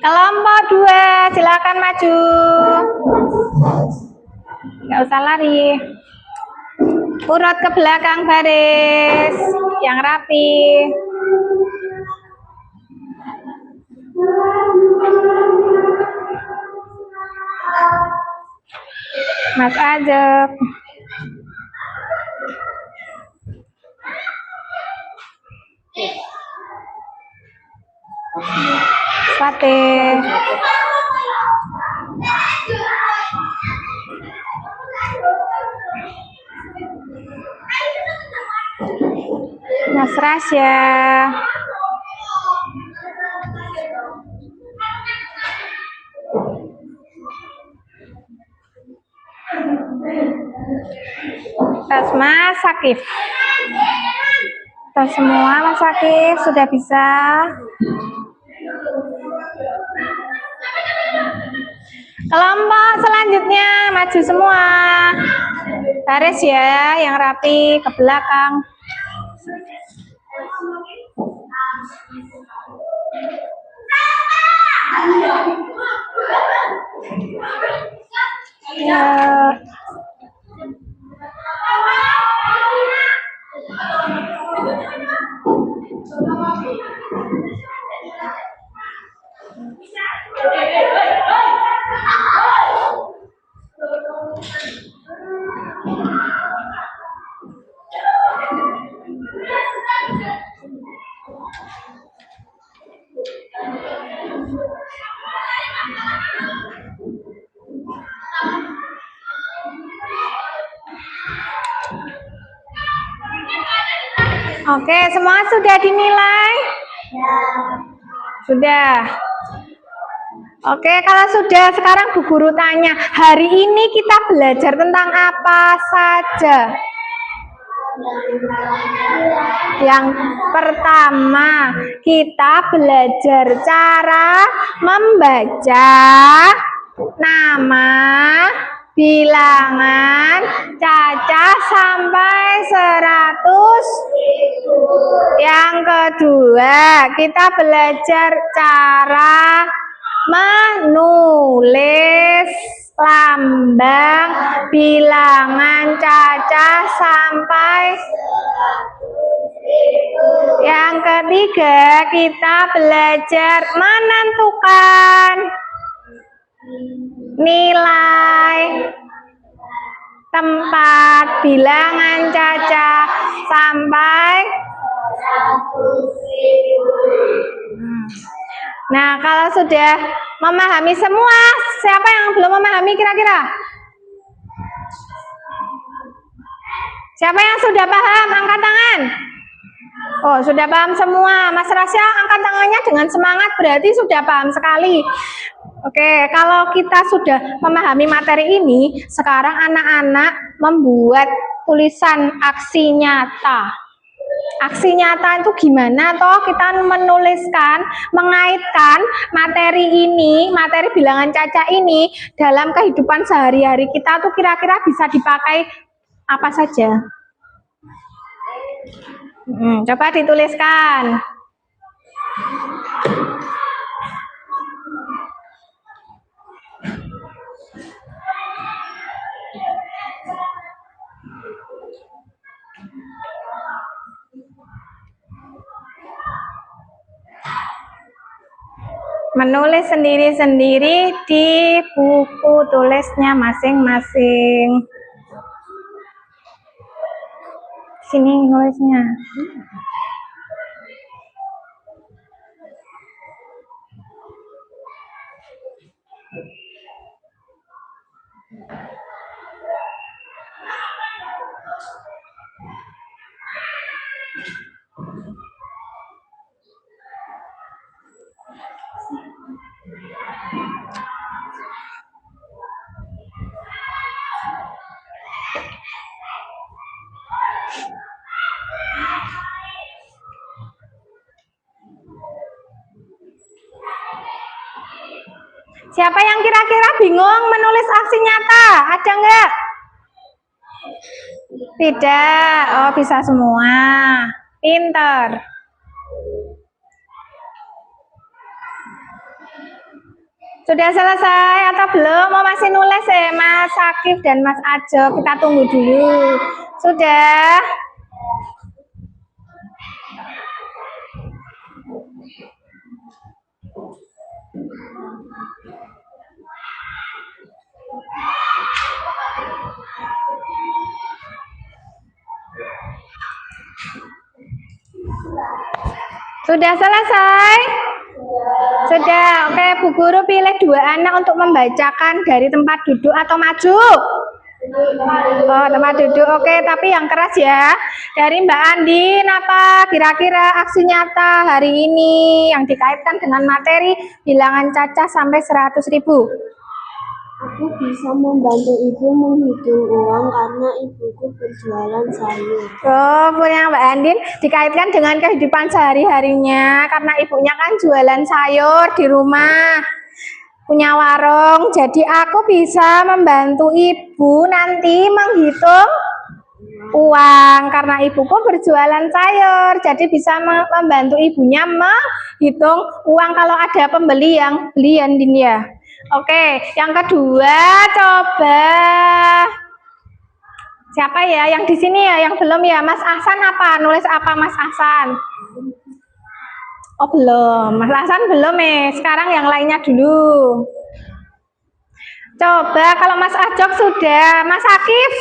Kelompok 2, silakan maju. Nggak usah lari. Urut ke belakang baris yang rapi. Mas Ajak. Fatih. Mas Rasya. Tas Mas Sakif. Tas semua Mas Sakif sudah bisa. Kelompok selanjutnya maju semua. Baris ya yang rapi ke belakang. Ya. Oke, semua sudah dinilai? Sudah. Oke, kalau sudah, sekarang Bu Guru tanya, hari ini kita belajar tentang apa saja? Yang pertama, kita belajar cara membaca nama bilangan cacah sampai 100. Yang kedua, kita belajar cara menulis lambang bilangan cacah sampai. Yang ketiga, kita belajar menentukan nilai tempat bilangan cacah sampai. Nah, kalau sudah memahami semua, siapa yang belum memahami kira-kira? Siapa yang sudah paham? Angkat tangan. Oh, sudah paham semua. Mas Rasya angkat tangannya dengan semangat, berarti sudah paham sekali. Oke, kalau kita sudah memahami materi ini, sekarang anak-anak membuat tulisan aksi nyata. Aksi nyata itu gimana toh? Kita menuliskan, mengaitkan materi ini, materi bilangan cacah ini dalam kehidupan sehari-hari kita tuh kira-kira bisa dipakai apa saja. Coba dituliskan. Menulis sendiri-sendiri di buku tulisnya masing-masing. Sini nulisnya. Siapa yang kira-kira bingung menulis aksi nyata? Ada enggak? Tidak. Oh, bisa semua. Pinter. Sudah selesai atau belum? Mau masih nulis ya, Mas Akif dan Mas Ajo? Kita tunggu dulu. Sudah? Sudah selesai? Sudah. Oke, Bu Guru pilih 2 anak untuk membacakan dari tempat duduk atau maju? Oh, tempat duduk. Oke, tapi yang keras ya. Dari Mbak Andin, apa kira-kira aksi nyata hari ini yang dikaitkan dengan materi bilangan cacah sampai 100.000? Aku bisa membantu ibu menghitung uang karena ibuku berjualan sayur. Oh, punya Mbak Andin dikaitkan dengan kehidupan sehari-harinya karena ibunya kan jualan sayur di rumah, punya warung. Jadi aku bisa membantu ibu nanti menghitung uang karena ibuku berjualan sayur. Jadi bisa membantu ibunya menghitung uang kalau ada pembeli yang beli Andin ya. Oke, yang kedua coba siapa ya yang di sini ya yang belum ya? Mas Ahsan apa? Nulis apa Mas Ahsan? Oh belum, Mas Ahsan belum Sekarang yang lainnya dulu. Coba kalau Mas Ajok sudah, Mas Akif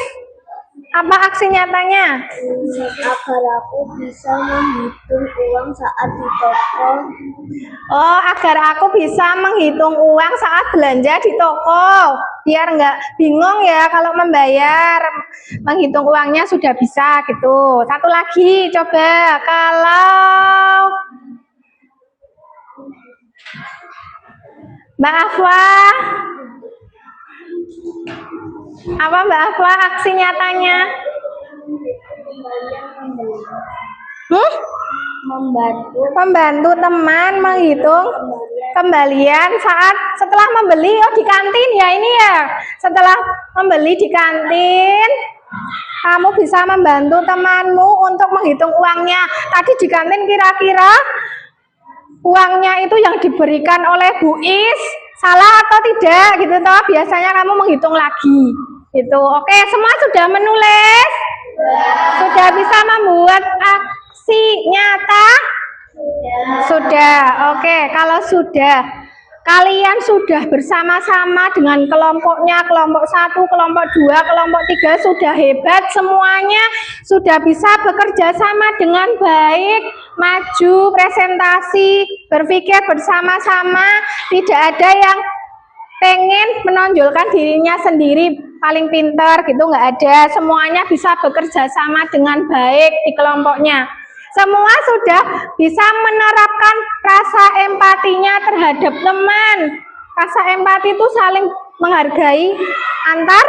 Apa aksi nyatanya? Agar aku bisa menghitung uang saat di toko. Oh, agar aku bisa menghitung uang saat belanja di toko. Biar nggak bingung ya kalau membayar. Menghitung uangnya sudah bisa gitu. Satu lagi, coba. Kalau Mbak Afwa, apa Mbak Afwa aksi nyatanya? Membantu teman menghitung kembalian saat setelah membeli. Oh, di kantin ya ini ya. Setelah membeli di kantin, kamu bisa membantu temanmu untuk menghitung uangnya. Tadi di kantin kira-kira uangnya itu yang diberikan oleh Bu Is salah atau tidak gitu toh? Biasanya kamu menghitung lagi. Itu. Oke, semua sudah menulis? Sudah bisa membuat aksi nyata? Sudah. Oke, kalau sudah, kalian sudah bersama-sama dengan kelompoknya, kelompok 1, kelompok 2, kelompok 3, sudah hebat semuanya, sudah bisa bekerja sama dengan baik, maju, presentasi, berpikir bersama-sama, tidak ada yang pengen menonjolkan dirinya sendiri paling pintar gitu, nggak ada. Semuanya bisa bekerja sama dengan baik di kelompoknya. Semua sudah bisa menerapkan rasa empatinya terhadap teman. Rasa empati itu saling menghargai antar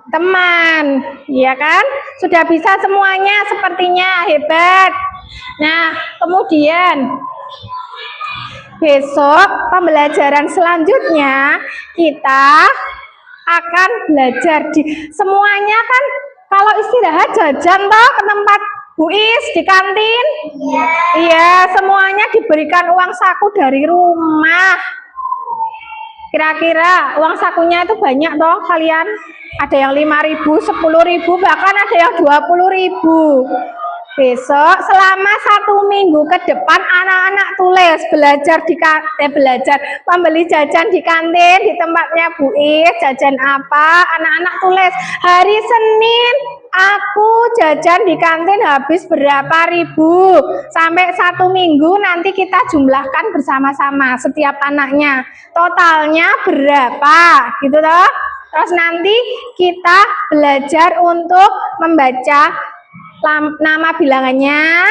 teman, ya kan? Sudah bisa semuanya, sepertinya hebat. Nah, kemudian besok pembelajaran selanjutnya kita akan belajar di semuanya kan, kalau istirahat jajan toh ke tempat Bu Is di kantin. Iya, semuanya diberikan uang saku dari rumah. Kira-kira uang sakunya itu banyak toh kalian? Ada yang 5.000, 10.000, bahkan ada yang 20.000. Besok selama 1 minggu ke depan anak-anak tulis belajar membeli jajan di kantin di tempatnya Bu Is, jajan apa, anak-anak tulis hari Senin aku jajan di kantin habis berapa ribu, sampai 1 minggu nanti kita jumlahkan bersama-sama setiap anaknya totalnya berapa gitu toh. Terus nanti kita belajar untuk membaca nama bilangannya,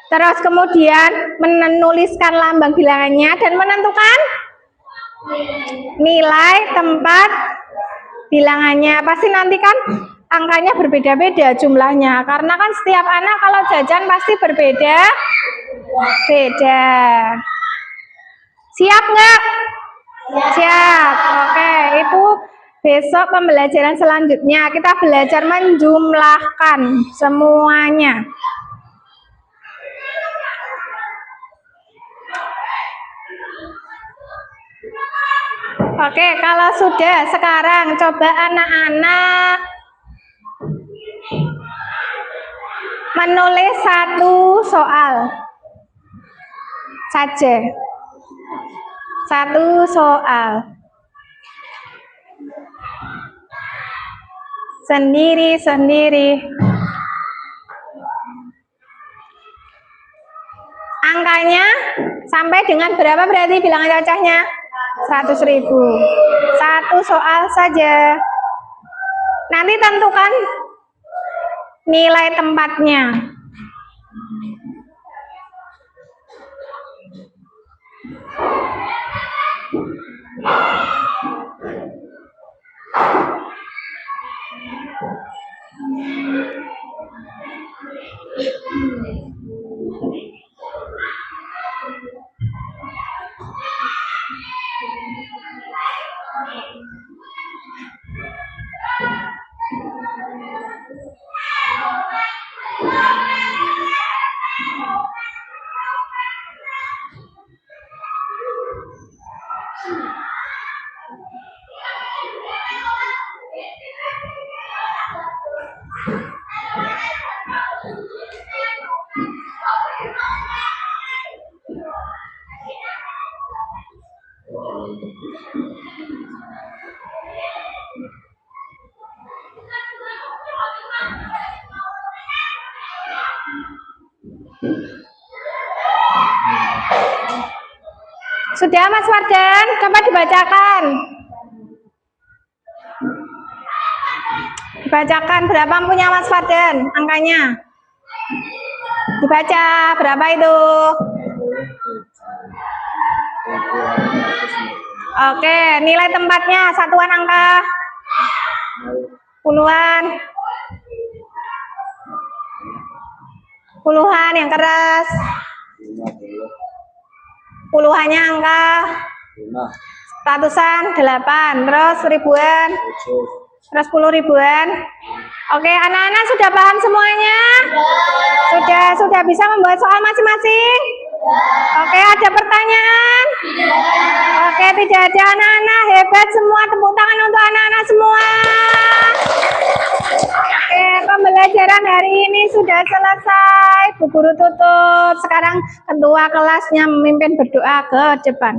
terus kemudian menuliskan lambang bilangannya dan menentukan nilai tempat bilangannya. Pasti nanti kan angkanya berbeda-beda jumlahnya, karena kan setiap anak kalau jajan pasti berbeda-beda. Siap nggak? Siap. Oke, itu besok pembelajaran selanjutnya kita belajar menjumlahkan semuanya. Oke, kalau sudah, sekarang coba anak-anak menulis 1 soal saja. 1 soal. Sendiri-sendiri. Angkanya sampai dengan berapa berarti bilangan cacahnya? 100.000. 1 soal saja. Nanti tentukan nilai tempatnya. Sudah Mas Wardan, coba dibacakan. Dibacakan berapa punya Mas Wardan angkanya? Dibaca berapa itu? Oke, nilai tempatnya satuan angka puluhan. Puluhan yang keras. Puluhannya angka ratusan, 8, terus ribuan, terus 10 ribuan. Oke, anak-anak sudah paham semuanya? Sudah bisa membuat soal masing-masing? Oke, ada pertanyaan? Oke, tidak ada anak-anak, hebat semua, tepuk tangan untuk anak-anak semua. Oke, pembelajaran hari ini sudah selesai. Bu Guru tutup. Sekarang ketua kelasnya memimpin berdoa ke depan.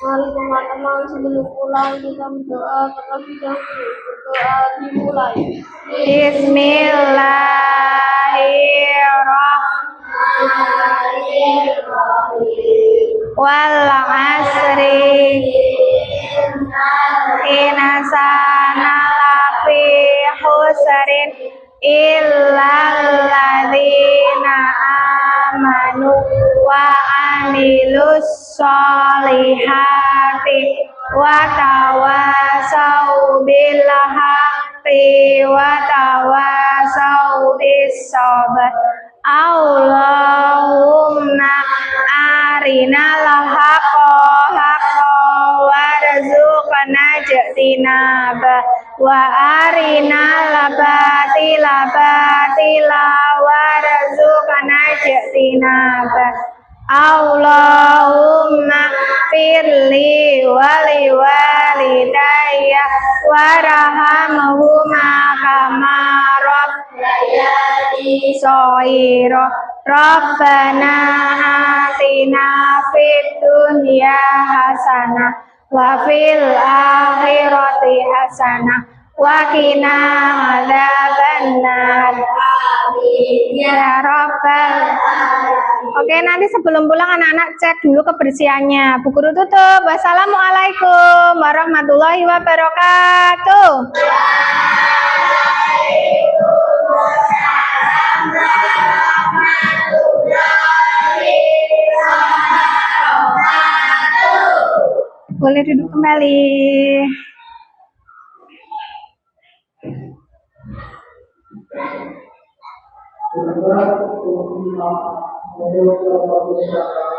Mari teman-teman sebelum pulang kita berdoa terlebih dahulu. Berdoa dimulai. Bismillahirrahmanirrahim. Wal asri inasana lafi husrin illal ladzina amanu wa amilus solihati wa tawasau bil haqqi wa tawasau bis sabr. Allahumma arinal haqqa haqqa warzuqna ijtinaba wa arinal batila batila warzuqna ijtinaba. Allahumma firli wali walidayya warhamhuma kama rabbayani shaghira. Rabbana atina fid dunya hasanah wa fil akhirati hasanah wa qina adzabannar. Amin ya rabbal alamin. Oke, nanti sebelum pulang anak-anak cek dulu kebersihannya. Bu Guru tutup. Wassalamualaikum warahmatullahi wabarakatuh. Waalaikumsalam warahmatullahi wabarakatuh. Boleh duduk kembali. Terima kasih.